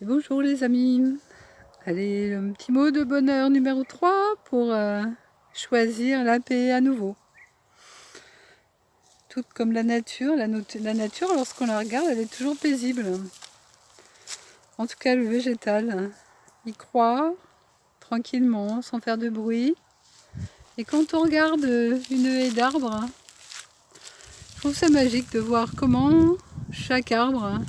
Et bonjour les amis. Allez, le petit mot de bonheur numéro 3 pour choisir la paix à nouveau. Toute comme la nature, la nature lorsqu'on la regarde, elle est toujours paisible. En tout cas le végétal, il croît tranquillement, sans faire de bruit. Et quand on regarde une haie d'arbres, je trouve ça magique de voir comment chaque arbre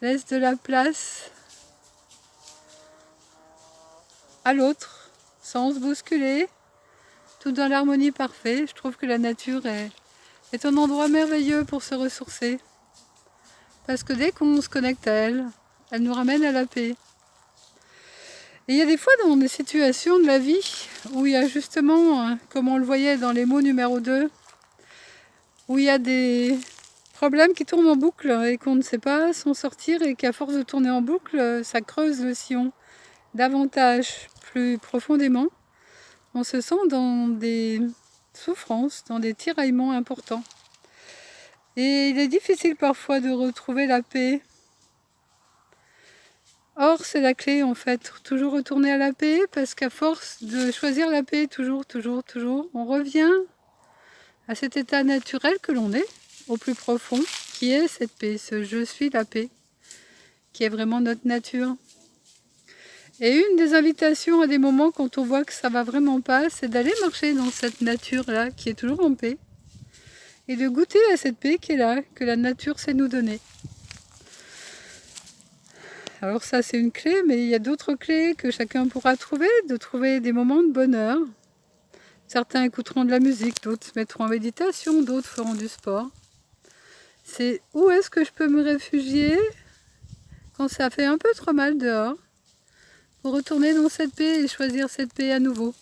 laisse de la place à l'autre, sans se bousculer, tout dans l'harmonie parfaite. Je trouve que la nature est un endroit merveilleux pour se ressourcer. Parce que dès qu'on se connecte à elle, elle nous ramène à la paix. Et il y a des fois dans des situations de la vie où il y a justement, comme on le voyait dans les mots numéro 2, où il y a des problèmes qui tournent en boucle et qu'on ne sait pas s'en sortir et qu'à force de tourner en boucle, ça creuse le sillon davantage, plus profondément. On se sent dans des souffrances, dans des tiraillements importants. Et il est difficile parfois de retrouver la paix. Or, c'est la clé en fait, toujours retourner à la paix, parce qu'à force de choisir la paix, toujours, on revient à cet état naturel que l'on est, au plus profond, qui est cette paix, ce je suis la paix, qui est vraiment notre nature. Et une des invitations à des moments quand on voit que ça va vraiment pas, c'est d'aller marcher dans cette nature-là, qui est toujours en paix, et de goûter à cette paix qui est là, que la nature sait nous donner. Alors ça c'est une clé, mais il y a d'autres clés que chacun pourra trouver, de trouver des moments de bonheur. Certains écouteront de la musique, d'autres se mettront en méditation, d'autres feront du sport. C'est où est-ce que je peux me réfugier quand ça fait un peu trop mal dehors, pour retourner dans cette paix et choisir cette paix à nouveau.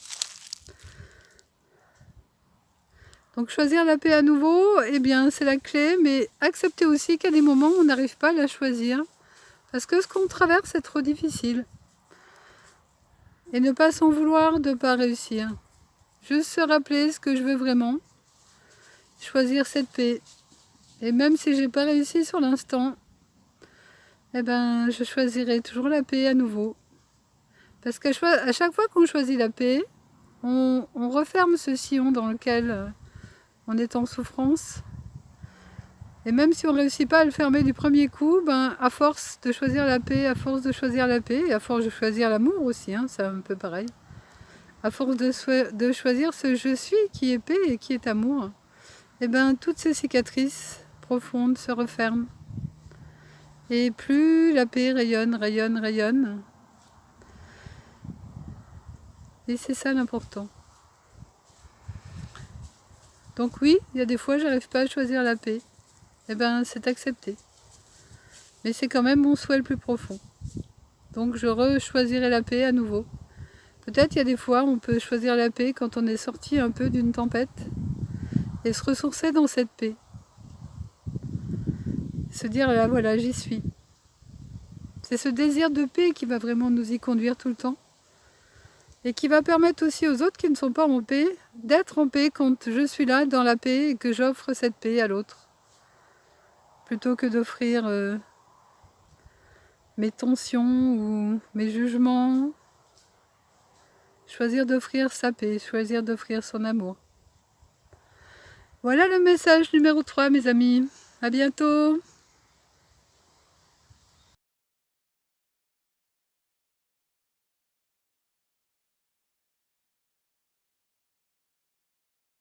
Donc choisir la paix à nouveau, eh bien c'est la clé, mais accepter aussi qu'à des moments on n'arrive pas à la choisir, parce que ce qu'on traverse est trop difficile. Et ne pas s'en vouloir de ne pas réussir. Juste se rappeler ce que je veux vraiment, choisir cette paix. Et même si j'ai pas réussi sur l'instant, eh ben je choisirai toujours la paix à nouveau. Parce qu'à chaque fois qu'on choisit la paix, on referme ce sillon dans lequel on est en souffrance. Et même si on ne réussit pas à le fermer du premier coup, ben, à force de choisir la paix, à force de choisir la paix, et à force de choisir l'amour aussi, c'est un peu pareil, à force de choisir ce je suis qui est paix et qui est amour, et ben toutes ces cicatrices profondes se referment. Et plus la paix rayonne, rayonne, rayonne. Et c'est ça l'important. Donc oui, il y a des fois j'arrive pas à choisir la paix. Et ben c'est accepté. Mais c'est quand même mon souhait le plus profond. Donc je re-choisirai la paix à nouveau. Peut-être il y a des fois on peut choisir la paix quand on est sorti un peu d'une tempête et se ressourcer dans cette paix. Se dire là voilà j'y suis. C'est ce désir de paix qui va vraiment nous y conduire tout le temps. Et qui va permettre aussi aux autres qui ne sont pas en paix d'être en paix quand je suis là dans la paix et que j'offre cette paix à l'autre. Plutôt que d'offrir mes tensions ou mes jugements. Choisir d'offrir sa paix, choisir d'offrir son amour. Voilà le message numéro 3 mes amis. À bientôt.